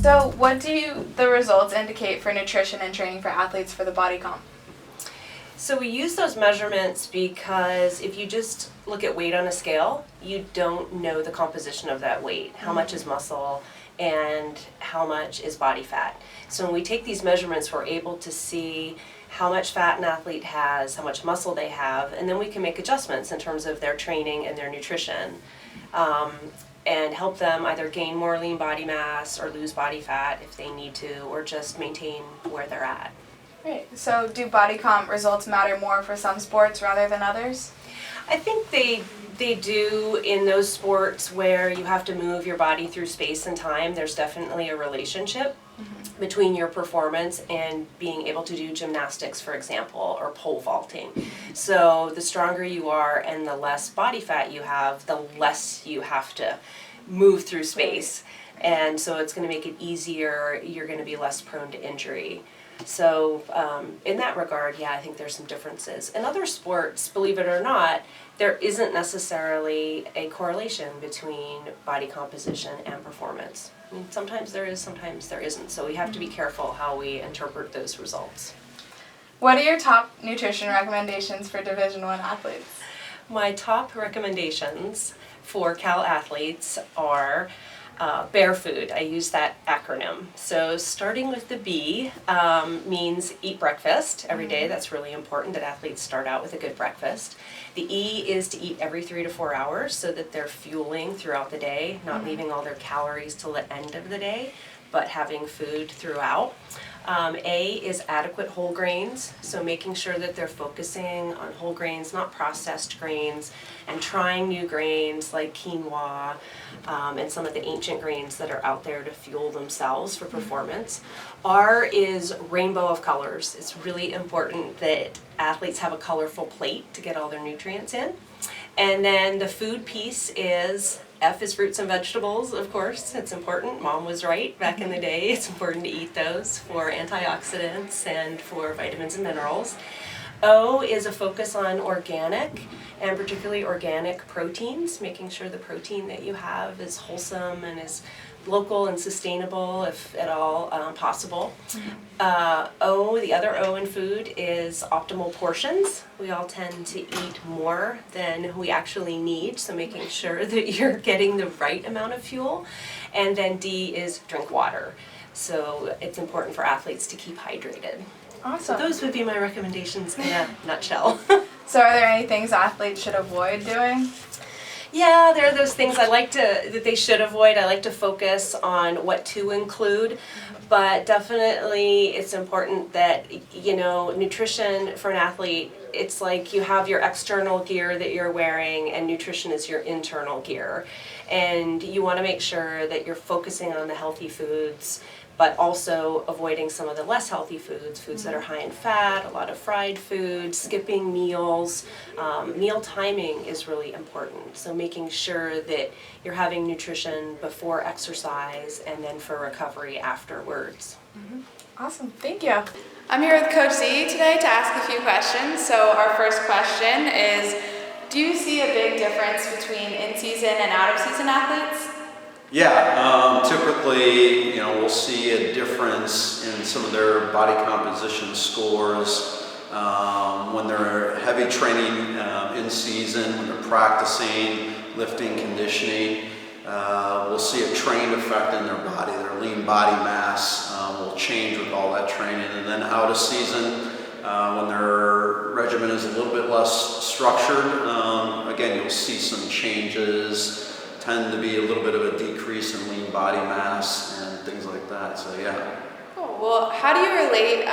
So what do the results indicate for nutrition and training for athletes for the body comp? So we use those measurements because if you just look at weight on a scale, you don't know the composition of that weight, how much is muscle and how much is body fat. So when we take these measurements, we're able to see how much fat an athlete has, how much muscle they have, and then we can make adjustments in terms of their training and their nutrition. And help them either gain more lean body mass or lose body fat if they need to, or just maintain where they're at. Great. So do body comp results matter more for some sports rather than others? I think they do in those sports where you have to move your body through space and time. There's definitely a relationship between your performance and being able to do gymnastics, for example, or pole vaulting. So the stronger you are and the less body fat you have, the less you have to move through space. And so it's going to make it easier. You're going to be less prone to injury. So in that regard, yeah, I think there's some differences. In other sports, believe it or not, there isn't necessarily a correlation between body composition and performance. I mean, sometimes there is, sometimes there isn't. So we have to be careful how we interpret those results. What are your top nutrition recommendations for Division I athletes? My top recommendations for Cal athletes are Bear Food. I use that acronym. So starting with the B means eat breakfast every day. That's really important that athletes start out with a good breakfast. The E is to eat every 3 to 4 hours so that they're fueling throughout the day, not leaving all their calories till the end of the day, but having food throughout. A is adequate whole grains, so making sure that they're focusing on whole grains, not processed grains, and trying new grains like quinoa and some of the ancient grains that are out there to fuel themselves for performance. R is rainbow of colors. It's really important that athletes have a colorful plate to get all their nutrients in. And then the food piece is F is fruits and vegetables, of course. It's important. Mom was right back in the day. It's important to eat those for antioxidants and for vitamins and minerals. O is a focus on organic, and particularly organic proteins, making sure the protein that you have is wholesome and is local and sustainable if at all possible. O, the other O in food is optimal portions. We all tend to eat more than we actually need, so making sure that you're getting the right amount of fuel. And then D is drink water. So it's important for athletes to keep hydrated. Awesome. So those would be my recommendations in a nutshell. So are there any things athletes should avoid doing? Yeah, there are those things that they should avoid. I like to focus on what to include, but definitely it's important that, nutrition for an athlete, it's like you have your external gear that you're wearing and nutrition is your internal gear. And you want to make sure that you're focusing on the healthy foods, but also avoiding some of the less healthy foods that are high in fat, a lot of fried foods, skipping meals. Meal timing is really important. So making sure that you're having nutrition before exercise and then for recovery afterwards. Awesome, thank you. I'm here with Coach Z today to ask a few questions. So our first question is, do you see a big difference between in-season and out-of-season athletes? Yeah, typically, we'll see a difference in some of their body composition scores when they're heavy training in season, when they're practicing, lifting, conditioning. We'll see a trained effect in their body. Their lean body mass will change with all that training. And then out of season, when their regimen is a little bit less structured, again, you'll see some changes. Tend to be a little bit of a decrease in lean body mass and things like that, so yeah. Cool. Well, how do you relate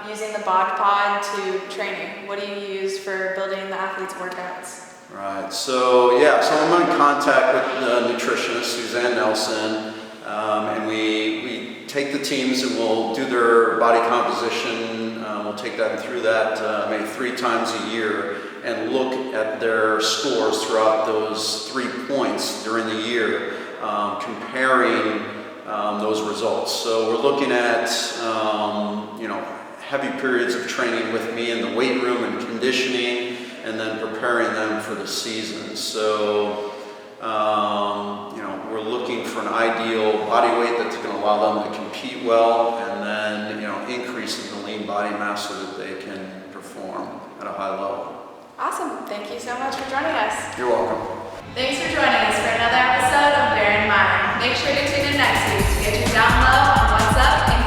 using the bod pod to training? What do you use for building the athlete's workouts? Right, so I'm in contact with the nutritionist, Suzanne Nelson, and we take the teams and we'll do their body composition. We'll take them through that maybe 3 times a year and look at their scores throughout those 3 points during the year, comparing those results. So we're looking at heavy periods of training with me in the weight room and conditioning, and then preparing them for the season. So We're looking for an ideal body weight that's going to allow them to compete well, and then increasing the lean body mass so that they can perform at a high level. Awesome. Thank you so much for joining us. You're welcome. Thanks for joining us for another episode of Bear in Mind. Make sure to tune in next week to get your down low on what's up and